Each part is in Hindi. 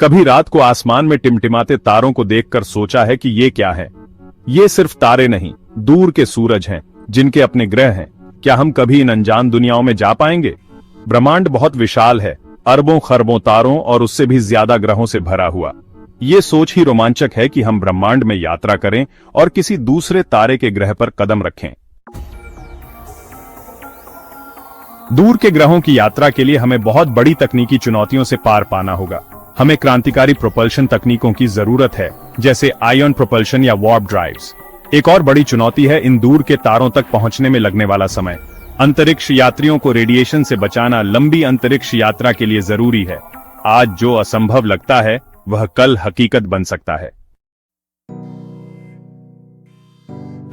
कभी रात को आसमान में टिमटिमाते तारों को देखकर सोचा है कि ये क्या है? ये सिर्फ तारे नहीं, दूर के सूरज हैं, जिनके अपने ग्रह हैं। क्या हम कभी इन अनजान दुनियाओं में जा पाएंगे? ब्रह्मांड बहुत विशाल है, अरबों खरबों तारों और उससे भी ज्यादा ग्रहों से भरा हुआ। ये सोच ही रोमांचक है कि हम ब्रह्मांड में यात्रा करें और किसी दूसरे तारे के ग्रह पर कदम रखें। दूर के ग्रहों की यात्रा के लिए हमें बहुत बड़ी तकनीकी चुनौतियों से पार पाना होगा। हमें क्रांतिकारी प्रोपल्शन तकनीकों की जरूरत है, जैसे आयन प्रोपल्शन या वार्प ड्राइव्स। एक और बड़ी चुनौती है इन दूर के तारों तक पहुंचने में लगने वाला समय। अंतरिक्ष यात्रियों को रेडिएशन से बचाना लंबी अंतरिक्ष यात्रा के लिए जरूरी है। आज जो असंभव लगता है वह कल हकीकत बन सकता है।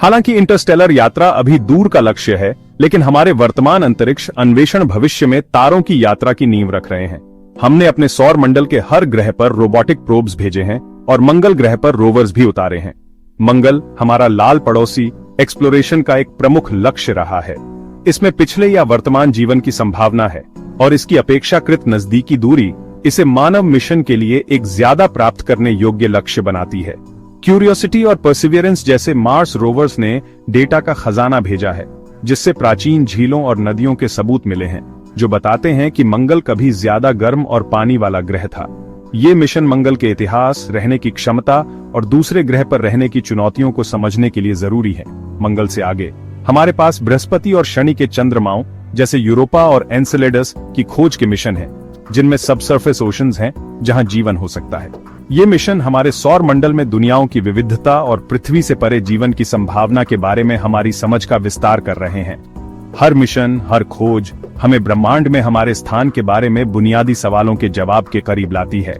हालांकि इंटरस्टेलर यात्रा अभी दूर का लक्ष्य है, लेकिन हमारे वर्तमान अंतरिक्ष अन्वेषण भविष्य में तारों की यात्रा की नींव रख रहे हैं। हमने अपने सौर मंडल के हर ग्रह पर रोबोटिक प्रोब्स भेजे हैं और मंगल ग्रह पर रोवर्स भी उतारे हैं। मंगल हमारा लाल पड़ोसी एक्सप्लोरेशन का एक प्रमुख लक्ष्य रहा है। इसमें पिछले या वर्तमान जीवन की संभावना है और इसकी अपेक्षाकृत नजदीकी दूरी इसे मानव मिशन के लिए एक ज्यादा प्राप्त करने योग्य लक्ष्य बनाती है। क्यूरियोसिटी और परसिवियरेंस जैसे मार्स रोवर्स ने डेटा का खजाना भेजा है, जिससे प्राचीन झीलों और नदियों के सबूत मिले हैं, जो बताते हैं कि मंगल कभी ज्यादा गर्म और पानी वाला ग्रह था। ये मिशन मंगल के इतिहास, रहने की क्षमता और दूसरे ग्रह पर रहने की चुनौतियों को समझने के लिए जरूरी है। मंगल से आगे हमारे पास बृहस्पति और शनि के चंद्रमाओं जैसे यूरोपा और एनसेलेडस की खोज के मिशन हैं, जिनमें सबसर्फेस ओशंस हैं जहां जीवन हो सकता है। ये मिशन हमारे सौर मंडल में दुनियाओं की विविधता और पृथ्वी से परे जीवन की संभावना के बारे में हमारी समझ का विस्तार कर रहे हैं। हर मिशन, हर खोज हमें ब्रह्मांड में हमारे स्थान के बारे में बुनियादी सवालों के जवाब के करीब लाती है।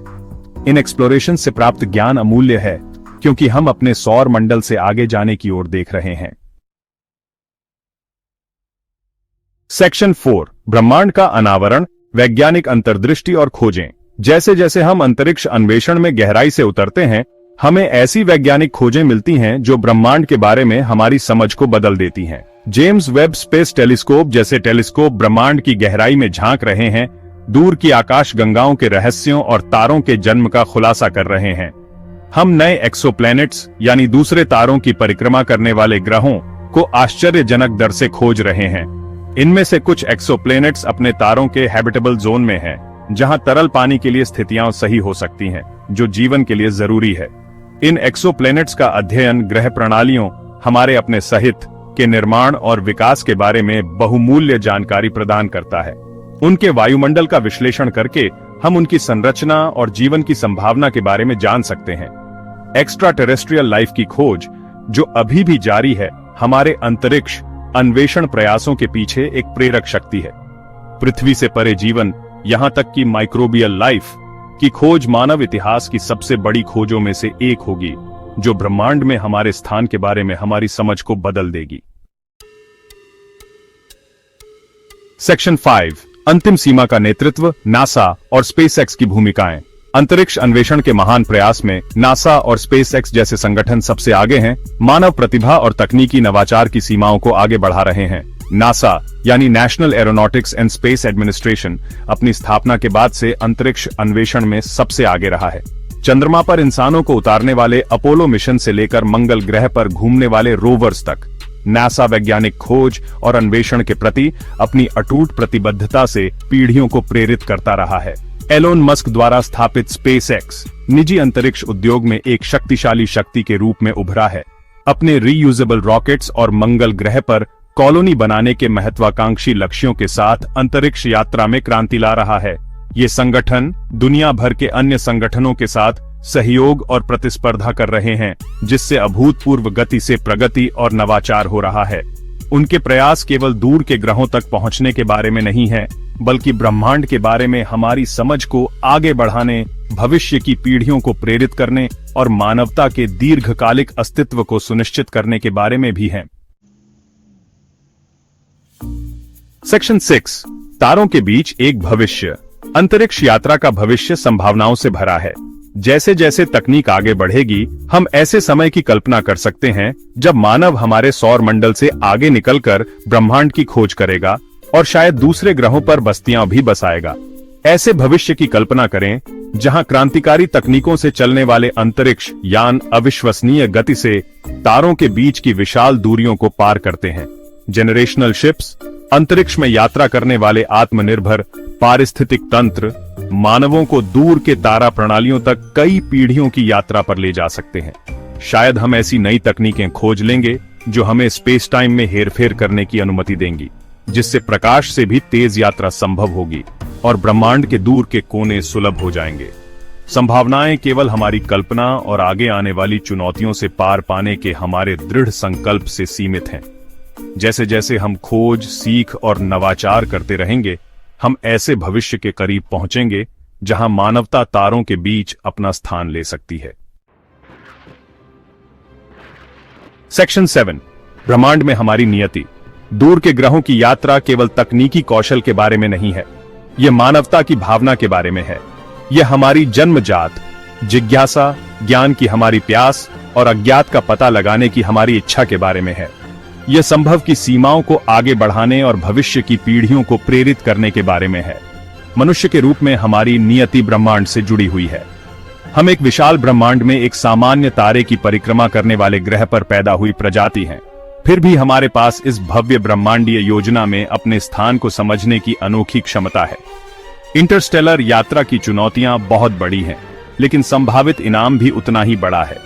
इन एक्सप्लोरेशन से प्राप्त ज्ञान अमूल्य है, क्योंकि हम अपने सौर मंडल से आगे जाने की ओर देख रहे हैं। सेक्शन 4, ब्रह्मांड का अनावरण, वैज्ञानिक अंतर्दृष्टि और खोजें। जैसे जैसे हम अंतरिक्ष अन्वेषण में गहराई से उतरते हैं, हमें ऐसी वैज्ञानिक खोजें मिलती हैं जो ब्रह्मांड के बारे में हमारी समझ को बदल देती हैं। जेम्स वेब स्पेस टेलीस्कोप जैसे टेलीस्कोप ब्रह्मांड की गहराई में झांक रहे हैं, दूर की आकाश गंगाओं के रहस्यों और तारों के जन्म का खुलासा कर रहे हैं। हम नए एक्सोप्लैनेट्स यानी दूसरे तारों की परिक्रमा करने वाले ग्रहों को आश्चर्यजनक दर से खोज रहे हैं। इनमें से कुछ एक्सोप्लैनेट्स अपने तारों के हैबिटेबल जोन में हैं, जहां तरल पानी के लिए स्थितियां सही हो सकती हैं, जो जीवन के लिए जरूरी है। इन एक्सोप्लैनेट्स का अध्ययन ग्रह प्रणालियों, हमारे अपने सहित के निर्माण और विकास के बारे में बहुमूल्य जानकारी प्रदान करता है। उनके वायुमंडल का विश्लेषण करके हम उनकी संरचना और जीवन की संभावना के बारे में जान सकते हैं। एक्स्ट्रा टेरेस्ट्रियल लाइफ की खोज, जो अभी भी जारी है, हमारे अंतरिक्ष अन्वेषण प्रयासों के पीछे एक प्रेरक शक्ति है। पृथ्वी से परे जीवन, यहां तक कि माइक्रोबियल लाइफ की खोज मानव इतिहास की सबसे बड़ी खोजों में से एक होगी, जो ब्रह्मांड में हमारे स्थान के बारे में हमारी समझ को बदल देगी। सेक्शन 5, अंतिम सीमा का नेतृत्व, नासा और स्पेसएक्स की भूमिकाएं। अंतरिक्ष अन्वेषण के महान प्रयास में नासा और स्पेसएक्स जैसे संगठन सबसे आगे हैं, मानव प्रतिभा और तकनीकी नवाचार की सीमाओं को आगे बढ़ा रहे हैं। नासा यानी national aeronautics and space administration अपनी स्थापना के बाद से अंतरिक्ष अन्वेषण में सबसे आगे रहा है। चंद्रमा पर इंसानों को उतारने वाले अपोलो मिशन से लेकर मंगल ग्रह पर घूमने वाले रोवर्स तक, नासा वैज्ञानिक खोज और अन्वेषण के प्रति अपनी अटूट प्रतिबद्धता से पीढ़ियों को प्रेरित करता रहा है। एलोन मस्क द्वारा स्थापित स्पेसएक्स निजी अंतरिक्ष उद्योग में एक शक्तिशाली शक्ति के रूप में उभरा है। अपने रीयूजेबल रॉकेट्स और मंगल ग्रह पर कॉलोनी बनाने के महत्वाकांक्षी लक्ष्यों के साथ अंतरिक्ष यात्रा में क्रांति ला रहा है। ये संगठन दुनिया भर के अन्य संगठनों के साथ सहयोग और प्रतिस्पर्धा कर रहे हैं, जिससे अभूतपूर्व गति से प्रगति और नवाचार हो रहा है। उनके प्रयास केवल दूर के ग्रहों तक पहुंचने के बारे में नहीं है, बल्कि ब्रह्मांड के बारे में हमारी समझ को आगे बढ़ाने, भविष्य की पीढ़ियों को प्रेरित करने और मानवता के दीर्घकालिक अस्तित्व को सुनिश्चित करने के बारे में भी है। सेक्शन 6, तारों के बीच एक भविष्य। अंतरिक्ष यात्रा का भविष्य संभावनाओं से भरा है। जैसे जैसे तकनीक आगे बढ़ेगी, हम ऐसे समय की कल्पना कर सकते हैं जब मानव हमारे सौर मंडल से आगे निकलकर ब्रह्मांड की खोज करेगा और शायद दूसरे ग्रहों पर बस्तियां भी बसाएगा। ऐसे भविष्य की कल्पना करें जहां क्रांतिकारी तकनीकों से चलने वाले अंतरिक्ष यान अविश्वसनीय गति से तारों के बीच की विशाल दूरियों को पार करते हैं। जेनरेशनल शिप्स अंतरिक्ष में यात्रा करने वाले आत्मनिर्भर पारिस्थितिक तंत्र मानवों को दूर के तारा प्रणालियों तक कई पीढ़ियों की यात्रा पर ले जा सकते हैं। शायद हम ऐसी नई तकनीकें खोज लेंगे जो हमें स्पेस टाइम में हेरफेर करने की अनुमति देंगी, जिससे प्रकाश से भी तेज यात्रा संभव होगी और ब्रह्मांड के दूर के कोने सुलभ हो जाएंगे। संभावनाएं केवल हमारी कल्पना और आगे आने वाली चुनौतियों से पार पाने के हमारे दृढ़ संकल्प से सीमित हैं। जैसे जैसे हम खोज, सीख और नवाचार करते रहेंगे, हम ऐसे भविष्य के करीब पहुंचेंगे जहां मानवता तारों के बीच अपना स्थान ले सकती है। सेक्शन 7, ब्रह्मांड में हमारी नियति। दूर के ग्रहों की यात्रा केवल तकनीकी कौशल के बारे में नहीं है, यह मानवता की भावना के बारे में है। यह हमारी जन्मजात जिज्ञासा, ज्ञान की हमारी प्यास और अज्ञात का पता लगाने की हमारी इच्छा के बारे में है। यह संभव की सीमाओं को आगे बढ़ाने और भविष्य की पीढ़ियों को प्रेरित करने के बारे में है। मनुष्य के रूप में हमारी नियति ब्रह्मांड से जुड़ी हुई है। हम एक विशाल ब्रह्मांड में एक सामान्य तारे की परिक्रमा करने वाले ग्रह पर पैदा हुई प्रजाति हैं। फिर भी हमारे पास इस भव्य ब्रह्मांडीय योजना में अपने स्थान को समझने की अनोखी क्षमता है। इंटरस्टेलर यात्रा की चुनौतियां बहुत बड़ी हैं, लेकिन संभावित इनाम भी उतना ही बड़ा है।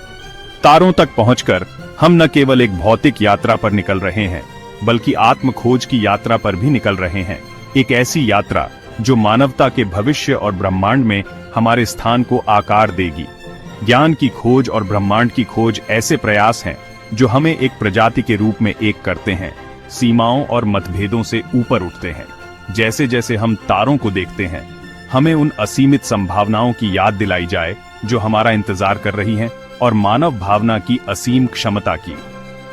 तारों तक पहुंचकर हम न केवल एक भौतिक यात्रा पर निकल रहे हैं, बल्कि आत्म खोज की यात्रा पर भी निकल रहे हैं। एक ऐसी यात्रा जो मानवता के भविष्य और ब्रह्मांड में हमारे स्थान को आकार देगी। ज्ञान की खोज और ब्रह्मांड की खोज ऐसे प्रयास हैं जो हमें एक प्रजाति के रूप में एक करते हैं, सीमाओं और मतभेदों से ऊपर उठते हैं। जैसे जैसे हम तारों को देखते हैं, हमें उन असीमित संभावनाओं की याद दिलाई जाए जो हमारा इंतजार कर रही हैं, और मानव भावना की असीम क्षमता की।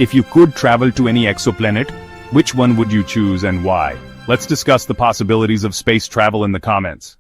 If you could travel to any exoplanet, which one would you choose and why? Let's discuss the possibilities of space travel in the comments.